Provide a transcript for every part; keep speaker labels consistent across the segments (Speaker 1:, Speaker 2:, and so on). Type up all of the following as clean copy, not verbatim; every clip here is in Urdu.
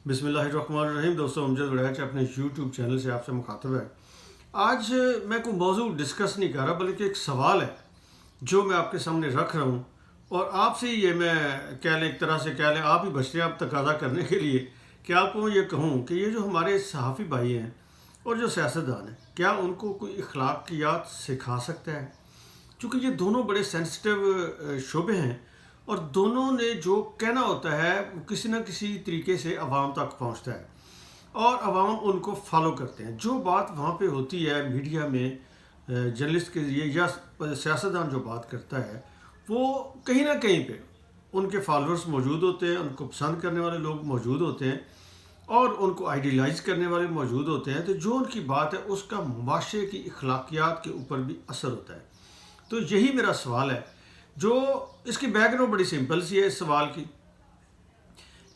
Speaker 1: بسم اللہ الرحمن الرحیم۔ دوستوں، امجد وڑیچ اپنے یوٹیوب چینل سے آپ سے مخاطب ہے۔ آج میں کوئی موضوع ڈسکس نہیں کر رہا، بلکہ ایک سوال ہے جو میں آپ کے سامنے رکھ رہا ہوں، اور آپ سے یہ میں کہہ لیں، ایک طرح سے کہہ لیں آپ ہی بچتے آپ تقاضا کرنے کے لیے کہ آپ کو یہ کہوں کہ یہ جو ہمارے صحافی بھائی ہیں اور جو سیاستدان ہیں، کیا ان کو کوئی اخلاقیات سکھا سکتا ہے؟ چونکہ یہ دونوں بڑے سینسٹیو شعبے ہیں، اور دونوں نے جو کہنا ہوتا ہے وہ کسی نہ کسی طریقے سے عوام تک پہنچتا ہے، اور عوام ان کو فالو کرتے ہیں۔ جو بات وہاں پہ ہوتی ہے میڈیا میں جرنلسٹ کے ذریعے، یا سیاستدان جو بات کرتا ہے، وہ کہیں نہ کہیں پہ ان کے فالوورز موجود ہوتے ہیں، ان کو پسند کرنے والے لوگ موجود ہوتے ہیں، اور ان کو آئیڈیلائز کرنے والے موجود ہوتے ہیں۔ تو جو ان کی بات ہے اس کا معاشرے کی اخلاقیات کے اوپر بھی اثر ہوتا ہے۔ تو یہی میرا سوال ہے، جو اس کی بیک گراؤنڈ بڑی سمپل سی ہے اس سوال کی،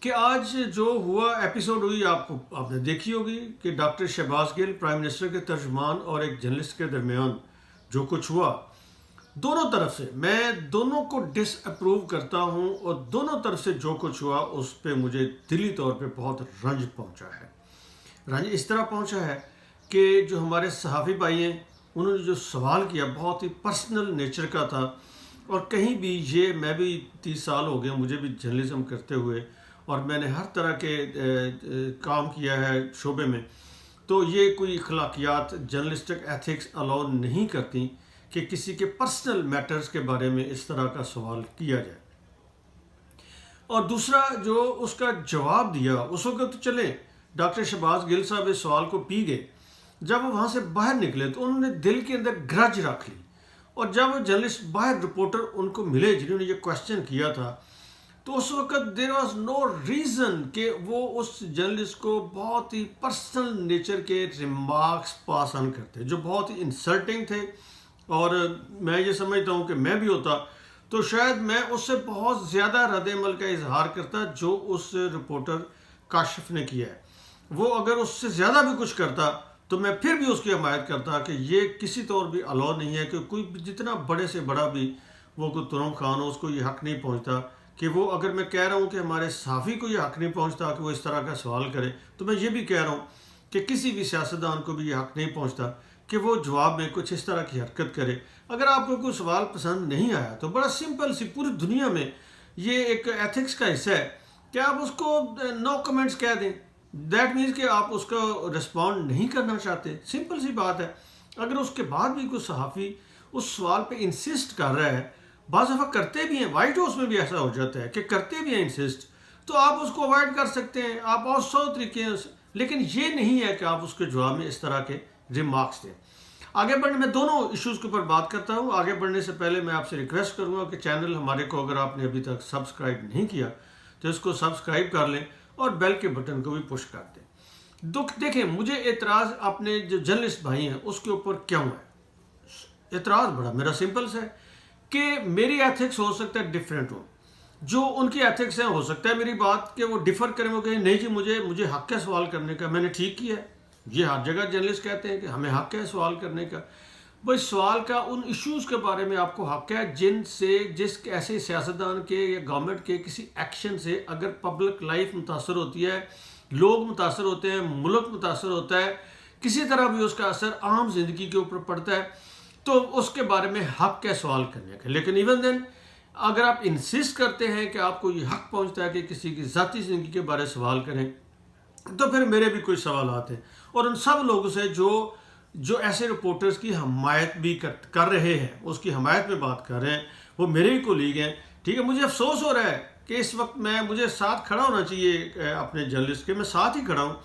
Speaker 1: کہ آج جو ہوا ایپیسوڈ ہوئی، آپ نے دیکھی ہوگی کہ ڈاکٹر شہباز گل پرائم منسٹر کے ترجمان اور ایک جرنلسٹ کے درمیان جو کچھ ہوا، دونوں طرف سے میں دونوں کو ڈس اپروو کرتا ہوں، اور دونوں طرف سے جو کچھ ہوا اس پہ مجھے دلی طور پہ بہت رنج پہنچا ہے۔ رنج اس طرح پہنچا ہے کہ جو ہمارے صحافی بھائی ہیں، انہوں نے جو سوال کیا بہت ہی پرسنل نیچر کا تھا، اور کہیں بھی یہ میں بھی 30 سال ہو گئے مجھے بھی جرنلزم کرتے ہوئے، اور میں نے ہر طرح کے کام کیا ہے شعبے میں، تو یہ کوئی اخلاقیات جرنلسٹک ایتھکس الاؤ نہیں کرتی کہ کسی کے پرسنل میٹرز کے بارے میں اس طرح کا سوال کیا جائے۔ اور دوسرا جو اس کا جواب دیا، اس وقت تو چلیں ڈاکٹر شہباز گل صاحب اس سوال کو پی گئے، جب وہ وہاں سے باہر نکلے تو انہوں نے دل کے اندر گرج رکھ لی، اور جب وہ جرنلسٹ باہر رپورٹر ان کو ملے جنہوں نے یہ کوشچن کیا تھا، تو اس وقت دیر واز نو ریزن کہ وہ اس جرنلسٹ کو بہت ہی پرسنل نیچر کے ریمارکس پاس آن کرتے جو بہت ہی انسلٹنگ تھے، اور میں یہ سمجھتا ہوں کہ میں بھی ہوتا تو شاید میں اس سے بہت زیادہ رد عمل کا اظہار کرتا جو اس رپورٹر کاشف نے کیا ہے۔ وہ اگر اس سے زیادہ بھی کچھ کرتا تو میں پھر بھی اس کی حمایت کرتا کہ یہ کسی طور بھی الاؤ نہیں ہے کہ کوئی جتنا بڑے سے بڑا بھی وہ کوئی ترم خان ہو، اس کو یہ حق نہیں پہنچتا کہ وہ، اگر میں کہہ رہا ہوں کہ ہمارے صحافی کو یہ حق نہیں پہنچتا کہ وہ اس طرح کا سوال کرے، تو میں یہ بھی کہہ رہا ہوں کہ کسی بھی سیاستدان کو بھی یہ حق نہیں پہنچتا کہ وہ جواب میں کچھ اس طرح کی حرکت کرے۔ اگر آپ کو کوئی سوال پسند نہیں آیا تو بڑا سمپل سی، پوری دنیا میں یہ ایک ایتھکس کا حصہ ہے کہ آپ اس کو نو کمنٹس کہہ دیں، دیٹ مینس کہ آپ اس کا رسپونڈ نہیں کرنا چاہتے، سمپل سی بات ہے۔ اگر اس کے بعد بھی کوئی صحافی اس سوال پہ انسسٹ کر رہا ہے، بعض دفعہ کرتے بھی ہیں، وائٹ ہاؤس میں بھی ایسا ہو جاتا ہے کہ کرتے بھی ہیں انسسٹ، تو آپ اس کو اوائڈ کر سکتے ہیں، آپ اور 100 طریقے ہیں، لیکن یہ نہیں ہے کہ آپ اس کے جواب میں اس طرح کے ریمارکس دیں۔ آگے بڑھنے میں دونوں ایشوز کے اوپر بات کرتا ہوں۔ آگے بڑھنے سے پہلے میں آپ سے ریکویسٹ کروں گا کہ چینل ہمارے کو اگر آپ نے ابھی تک سبسکرائب نہیں کیا تو اس کو سبسکرائب کر لیں، اور بیل کے بٹن کو بھی پش کر دیں۔ دیکھیں، مجھے اعتراض اپنے جو جرنلسٹ بھائی ہیں اس کے اوپر کیوں ہے؟ اعتراض بڑا میرا سمپل سے ہے کہ میری ایتھکس ہو سکتا ہے ڈیفرنٹ ہو، جو ان کی ایتھکس ہیں ہو سکتا ہے میری بات کہ وہ ڈیفر کریں، وہ کہیں نہیں جی مجھے حق ہے سوال کرنے کا، میں نے ٹھیک کیا ہے۔ یہ ہر جگہ جرنلسٹ کہتے ہیں کہ ہمیں حق ہے سوال کرنے کا۔ بھائی سوال کا ان ایشوز کے بارے میں آپ کو حق ہے جس ایسے سیاستدان کے یا گورنمنٹ کے کسی ایکشن سے اگر پبلک لائف متاثر ہوتی ہے، لوگ متاثر ہوتے ہیں، ملک متاثر ہوتا ہے، کسی طرح بھی اس کا اثر عام زندگی کے اوپر پڑتا ہے، تو اس کے بارے میں حق ہے سوال کرنے کا۔ لیکن ایون دین اگر آپ انسسٹ کرتے ہیں کہ آپ کو یہ حق پہنچتا ہے کہ کسی کی ذاتی زندگی کے بارے سوال کریں، تو پھر میرے بھی کوئی سوالات ہیں، اور ان سب لوگوں سے جو ایسے رپورٹرز کی حمایت بھی کر رہے ہیں، اس کی حمایت میں بات کر رہے ہیں، وہ میرے ہی کولیگ ہیں، ٹھیک ہے۔ مجھے افسوس ہو رہا ہے کہ اس وقت مجھے ساتھ کھڑا ہونا چاہیے اپنے جرنلسٹ کے، میں ساتھ ہی کھڑا ہوں،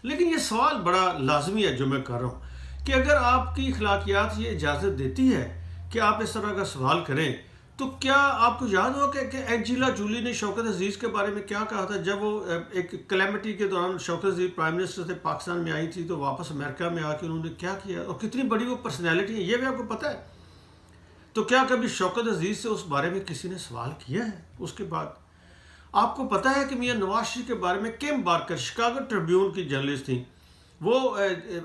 Speaker 1: لیکن یہ سوال بڑا لازمی ہے جو میں کر رہا ہوں کہ اگر آپ کی اخلاقیات یہ اجازت دیتی ہے کہ آپ اس طرح کا سوال کریں، تو کیا آپ کو یاد ہو کہ اینجیلا جولی نے شوکت عزیز کے بارے میں کیا کہا تھا جب وہ ایک کلیمٹی کے دوران شوکت عزیز پرائم منسٹر سے پاکستان میں آئی تھی، تو واپس امریکہ میں آ کے انہوں نے کیا کیا، اور کتنی بڑی وہ پرسنالٹی ہے یہ بھی آپ کو پتہ ہے؟ تو کیا کبھی شوکت عزیز سے اس بارے میں کسی نے سوال کیا ہے؟ اس کے بعد آپ کو پتہ ہے کہ میاں نواز شریف کے بارے میں کیم بارکر شکاگو ٹریبیون کی جرنلسٹ تھیں، وہ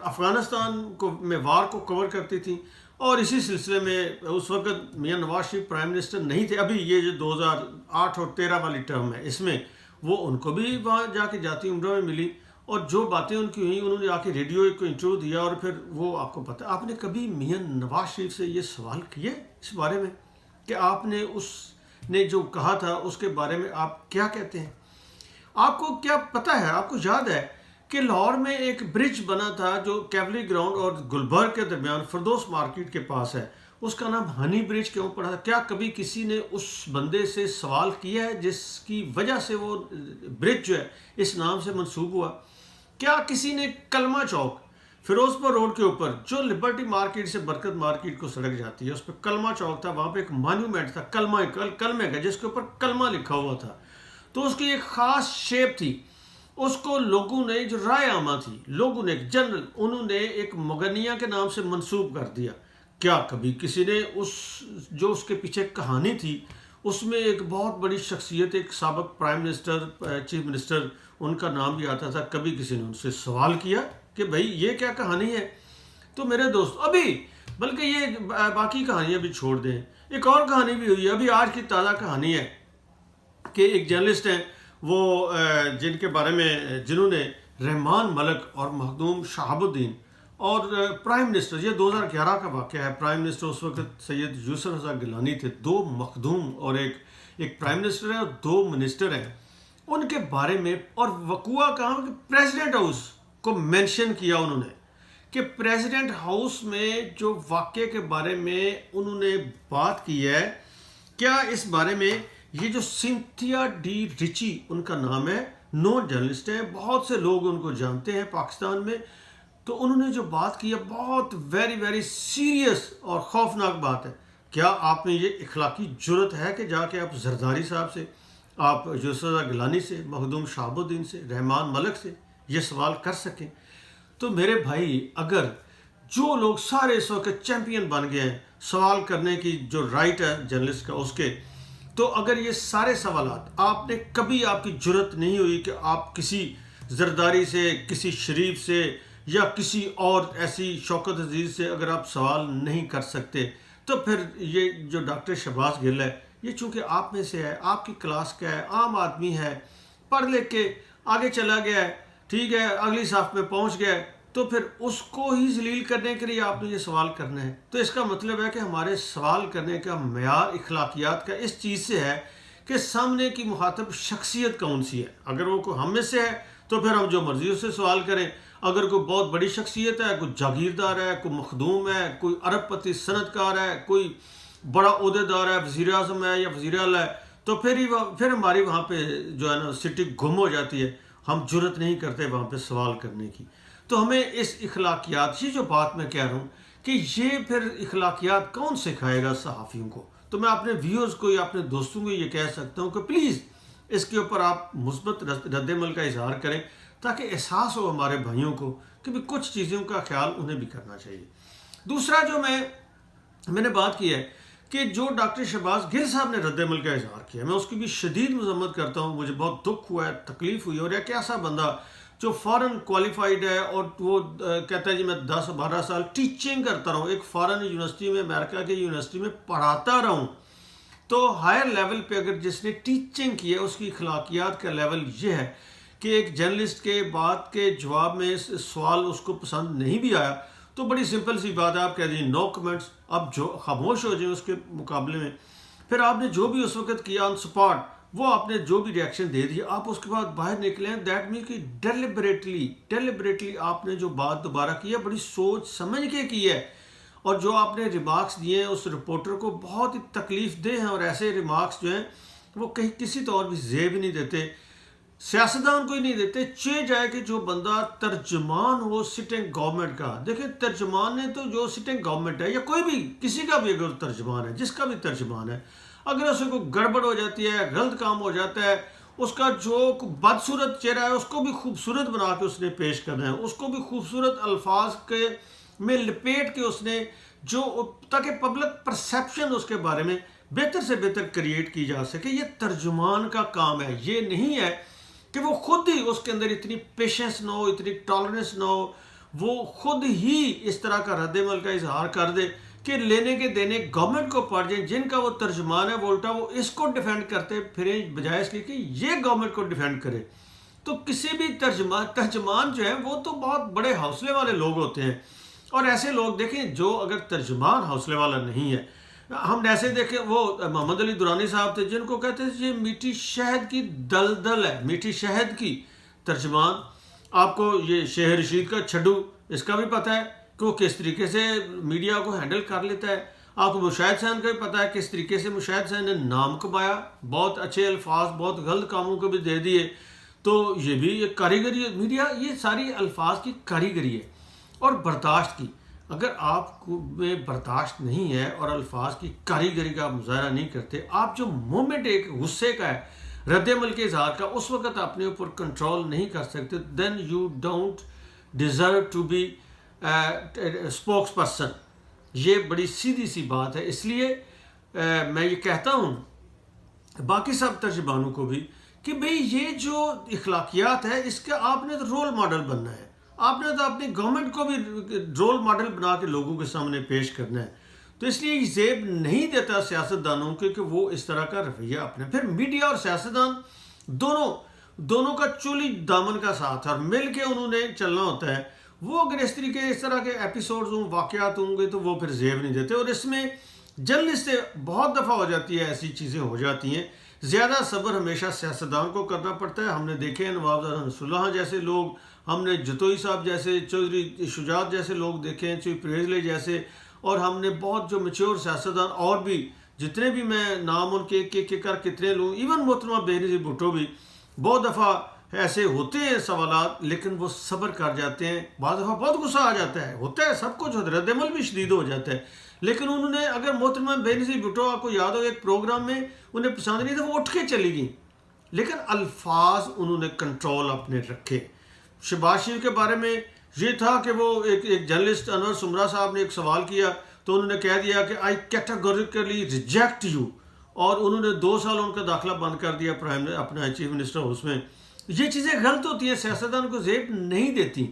Speaker 1: افغانستان میں وار کو کور کرتی تھیں، اور اسی سلسلے میں اس وقت میاں نواز شریف پرائم منسٹر نہیں تھے، ابھی یہ جو 2008 اور 13 والی ٹرم ہے اس میں وہ ان کو بھی وہاں جا کے ذاتی عمرہ میں ملی، اور جو باتیں ان کی ہوئیں انہوں نے آ کے ریڈیو کو انٹرویو دیا، اور پھر وہ آپ کو پتہ، آپ نے کبھی میاں نواز شریف سے یہ سوال کیے اس بارے میں کہ آپ نے اس نے جو کہا تھا اس کے بارے میں آپ کیا کہتے ہیں؟ آپ کو کیا پتہ ہے، آپ کو یاد ہے کہ لاہور میں ایک برج بنا تھا جو کیولری گراؤنڈ اور گلبرگ کے درمیان فردوس مارکیٹ کے پاس ہے، اس کا نام ہنی برج کیوں پڑا تھا؟ کیا کبھی کسی نے اس بندے سے سوال کیا ہے جس کی وجہ سے وہ برج جو ہے اس نام سے منسوب ہوا؟ کیا کسی نے کلمہ چوک فیروز پور روڈ کے اوپر جو لبرٹی مارکیٹ سے برکت مارکیٹ کو سڑک جاتی ہے، اس پہ کلمہ چوک تھا، وہاں پہ ایک مانیومنٹ تھا کلمے کا، جس کے اوپر کلمہ لکھا ہوا تھا، تو اس کی ایک خاص شیپ تھی، اس کو لوگوں نے، جو رائے عامہ تھی، لوگوں نے ایک جنرل، انہوں نے ایک مغنیہ کے نام سے منسوب کر دیا۔ کیا کبھی کسی نے جو اس کے پیچھے کہانی تھی، اس میں ایک بہت بڑی شخصیت، ایک سابق پرائم منسٹر، چیف منسٹر، ان کا نام بھی آتا تھا، کبھی کسی نے ان سے سوال کیا کہ بھائی یہ کیا کہانی ہے؟ تو میرے دوست ابھی، بلکہ یہ باقی کہانیاں بھی چھوڑ دیں، ایک اور کہانی بھی ہوئی ہے، ابھی آج کی تازہ کہانی ہے کہ ایک جرنلسٹ ہیں وہ جن کے بارے میں، جنہوں نے رحمان ملک اور مخدوم شہاب الدین اور پرائم منسٹر، یہ 2011 کا واقعہ ہے، پرائم منسٹر اس وقت سید یوسف رضا گیلانی تھے، 2 مخدوم اور ایک پرائم منسٹر ہے اور 2 منسٹر ہیں، ان کے بارے میں، اور وقوع کہاں کہ پریزیڈنٹ ہاؤس کو مینشن کیا انہوں نے، کہ پریزیڈنٹ ہاؤس میں جو واقعے کے بارے میں انہوں نے بات کی ہے، کیا اس بارے میں یہ جو سنتھیا ڈی رچی ان کا نام ہے، نون جرنلسٹ ہیں، بہت سے لوگ ان کو جانتے ہیں پاکستان میں، تو انہوں نے جو بات کی ہے بہت ویری سیریس اور خوفناک بات ہے۔ کیا آپ میں یہ اخلاقی جرت ہے کہ جا کے آپ زرداری صاحب سے، آپ یوسف رضا گیلانی سے، مخدوم شہاب الدین سے، رحمان ملک سے یہ سوال کر سکیں؟ تو میرے بھائی، اگر جو لوگ سارے اس وقت چیمپئن بن گئے ہیں سوال کرنے کی جو رائٹ ہے جرنلسٹ کا اس کے، تو اگر یہ سارے سوالات آپ نے کبھی، آپ کی جرت نہیں ہوئی کہ آپ کسی زرداری سے، کسی شریف سے، یا کسی اور ایسی شوکت عزیز سے اگر آپ سوال نہیں کر سکتے، تو پھر یہ جو ڈاکٹر شہباز گل ہے، یہ چونکہ آپ میں سے ہے، آپ کی کلاس کا ہے، عام آدمی ہے، پڑھ لکھ کے آگے چلا گیا ہے، ٹھیک ہے، اگلی صف میں پہنچ گیا ہے، تو پھر اس کو ہی ذلیل کرنے کے لیے آپ نے یہ سوال کرنا ہے۔ تو اس کا مطلب ہے کہ ہمارے سوال کرنے کا معیار اخلاقیات کا اس چیز سے ہے کہ سامنے کی مخاطب شخصیت کون سی ہے۔ اگر وہ کوئی ہم میں سے ہے تو پھر ہم جو مرضی اس سے سوال کریں، اگر کوئی بہت بڑی شخصیت ہے، کوئی جاگیردار ہے، کوئی مخدوم ہے، کوئی ارب پتی صنعت کار ہے، کوئی بڑا عہدیدار ہے، وزیر اعظم ہے یا وزیر اعلیٰ ہے، تو پھر ہماری وہاں پہ جو ہے نا سٹی گم ہو جاتی ہے، ہم جرت نہیں کرتے وہاں پہ سوال کرنے کی۔ تو ہمیں اس اخلاقیات، یہ جو بات میں کہہ رہا ہوں کہ یہ پھر اخلاقیات کون سکھائے گا صحافیوں کو؟ تو میں اپنے ویورز کو یا اپنے دوستوں کو یہ کہہ سکتا ہوں کہ پلیز اس کے اوپر آپ مثبت رد عمل کا اظہار کریں، تاکہ احساس ہو ہمارے بھائیوں کو کہ بھی کچھ چیزوں کا خیال انہیں بھی کرنا چاہیے۔ دوسرا جو میں نے بات کی ہے کہ جو ڈاکٹر شہباز گل صاحب نے رد عمل کا اظہار کیا، میں اس کی بھی شدید مذمت کرتا ہوں، مجھے بہت دکھ ہوا ہے، تکلیف ہوئی، اور ایک ایسا بندہ جو فارن کوالیفائڈ ہے اور وہ کہتا ہے جی میں 10-12 سال ٹیچنگ کرتا رہا ہوں، ایک فارن یونیورسٹی میں، امریکہ کی یونیورسٹی میں پڑھاتا رہا ہوں، تو ہائر لیول پہ اگر جس نے ٹیچنگ کی ہے اس کی اخلاقیات کا لیول یہ ہے کہ ایک جرنلسٹ کے بات کے جواب میں اس سوال اس کو پسند نہیں بھی آیا، تو بڑی سمپل سی بات ہے، آپ کہہ دیجیے نو کمنٹس، آپ جو خاموش ہو جائیں اس کے مقابلے میں، پھر آپ نے جو بھی اس وقت کیا آن سپاٹ، وہ آپ نے جو بھی ریاکشن دے دیا، آپ اس کے بعد باہر نکلیں، دیٹ مین کہ ڈیلیبریٹلی آپ نے جو بات دوبارہ کی ہے بڑی سوچ سمجھ کے کی ہے، اور جو آپ نے ریمارکس دیے ہیں اس رپورٹر کو بہت ہی تکلیف دہ ہیں، اور ایسے ریمارکس جو ہیں وہ کہیں کسی طور بھی زیب نہیں دیتے، سیاستدان کو ہی نہیں دیتے۔ چاہے جائے کہ جو بندہ ترجمان ہو سٹنگ گورنمنٹ کا، دیکھیں ترجمان نے تو جو سٹنگ گورنمنٹ ہے یا کوئی بھی کسی کا بھی اگر ترجمان ہے، جس کا بھی ترجمان ہے، اگر اس کو گڑبڑ ہو جاتی ہے، غلط کام ہو جاتا ہے، اس کا جو بدصورت چہرہ ہے اس کو بھی خوبصورت بنا کے اس نے پیش کرنا ہے، اس کو بھی خوبصورت الفاظ کے میں لپیٹ کے اس نے جو، تاکہ پبلک پرسیپشن اس کے بارے میں بہتر سے بہتر کریٹ کی جا سکے۔ یہ ترجمان کا کام ہے، یہ نہیں ہے کہ وہ خود ہی اس کے اندر اتنی پیشنس نہ ہو، اتنی ٹالرنس نہ ہو، وہ خود ہی اس طرح کا رد عمل کا اظہار کر دے کہ لینے کے دینے گورنمنٹ کو پڑ جائیں، جن کا وہ ترجمان ہے وہ الٹا وہ اس کو ڈیفینڈ کرتے پھریں بجائے اس لیے کہ یہ گورنمنٹ کو ڈیفینڈ کرے. تو کسی بھی ترجمان جو ہے وہ تو بہت بڑے حوصلے والے لوگ ہوتے ہیں. اور ایسے لوگ دیکھیں جو اگر ترجمان حوصلے والا نہیں ہے، ہم ایسے دیکھیں وہ محمد علی درانی صاحب تھے جن کو کہتے ہیں یہ میٹھی شہد کی دلدل ہے، میٹھی شہد کی ترجمان. آپ کو یہ شیخ رشید کا چھڈو، اس کا بھی پتہ ہے کہ وہ کس طریقے سے میڈیا کو ہینڈل کر لیتا ہے. آپ کو مشاہد حسین کا بھی پتہ ہے کس طریقے سے مشاہد حسین نے نام کمایا، بہت اچھے الفاظ بہت غلط کاموں کو بھی دے دیے. تو یہ بھی ایک کاریگری ہے، میڈیا یہ ساری الفاظ کی کاریگری ہے اور برداشت کی. اگر آپ کو میں برداشت نہیں ہے اور الفاظ کی کاریگری کا مظاہرہ نہیں کرتے، آپ جو مومنٹ ایک غصے کا ہے، رد عمل کے اظہار کا، اس وقت اپنے اوپر کنٹرول نہیں کر سکتے، then you don't deserve to be spokesperson. یہ بڑی سیدھی سی بات ہے. اس لیے میں یہ کہتا ہوں باقی سب ترجمانوں کو بھی کہ بھئی یہ جو اخلاقیات ہے اس کا آپ نے تو رول ماڈل بننا ہے، آپ نے تو اپنی گورنمنٹ کو بھی رول ماڈل بنا کے لوگوں کے سامنے پیش کرنا ہے. تو اس لیے یہ زیب نہیں دیتا سیاستدانوں کے کہ وہ اس طرح کا رویہ اپنے. پھر میڈیا اور سیاستدان دونوں کا چولی دامن کا ساتھ ہے اور مل کے انہوں نے چلنا ہوتا ہے. وہ اگر اس طرح کے ایپیسوڈز ہوں، واقعات ہوں گے تو وہ پھر زیب نہیں دیتے. اور اس میں جلدی سے بہت دفعہ ہو جاتی ہے، ایسی چیزیں ہو جاتی ہیں. زیادہ صبر ہمیشہ سیاستدان کو کرنا پڑتا ہے. ہم نے دیکھے ہیں نواب نصر اللہ جیسے لوگ، ہم نے جتوئی صاحب جیسے، چودھری شجاعت جیسے لوگ دیکھے ہیں، چودھری پریزلے جیسے، اور ہم نے بہت جو میچور سیاستدان اور بھی جتنے بھی میں نام ان کے ایک کر کتنے لوں، ایون محترمہ بینظیر بھٹو بھی بہت دفعہ ایسے ہوتے ہیں سوالات، لیکن وہ صبر کر جاتے ہیں. بعض دفعہ بہت غصہ آ جاتا ہے، ہوتا ہے سب کچھ، رد عمل بھی شدید ہو جاتا ہے. لیکن انہوں نے اگر محترمہ بینظیر بھٹو آپ کو یاد ہو ایک پروگرام میں انہیں پسند نہیں تھا، وہ اٹھ کے چلی گئیں، لیکن الفاظ انہوں نے کنٹرول اپنے رکھے. شہباز شریف کے بارے میں یہ تھا کہ وہ ایک جرنلسٹ انور سمرا صاحب نے ایک سوال کیا تو انہوں نے کہہ دیا کہ آئی کیٹاگوریکلی ریجیکٹ یو، اور انہوں نے 2 سال ان کا داخلہ بند کر دیا اپنا چیف منسٹر ہاؤس میں. یہ چیزیں غلط ہوتی ہیں، سیاستدان کو زیب نہیں دیتی.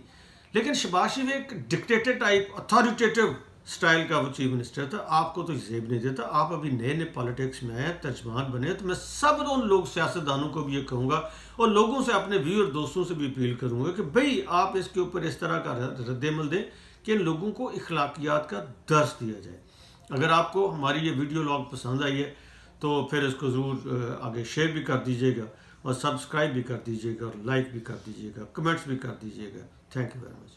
Speaker 1: لیکن شہباز شریف ایک ڈکٹیٹر ٹائپ اتھارٹیٹیو سٹائل کا وہ چیف منسٹر تھا، آپ کو تو زیب نہیں دیتا. آپ ابھی نئے پالیٹکس میں آئے، ترجمان بنے، تو میں سب ان لوگ سیاستدانوں کو بھی یہ کہوں گا اور لوگوں سے، اپنے ویور دوستوں سے بھی اپیل کروں گا کہ بھئی آپ اس کے اوپر اس طرح کا رد عمل دیں کہ ان لوگوں کو اخلاقیات کا درس دیا جائے. اگر آپ کو ہماری یہ ویڈیو لاگ پسند آئی ہے تو پھر اس کو ضرور آگے شیئر بھی کر دیجیے گا اور سبسکرائب بھی کر دیجیے گا اور لائک بھی کر دیجیے گا، کمنٹس بھی کر دیجیے گا. Thank you very much.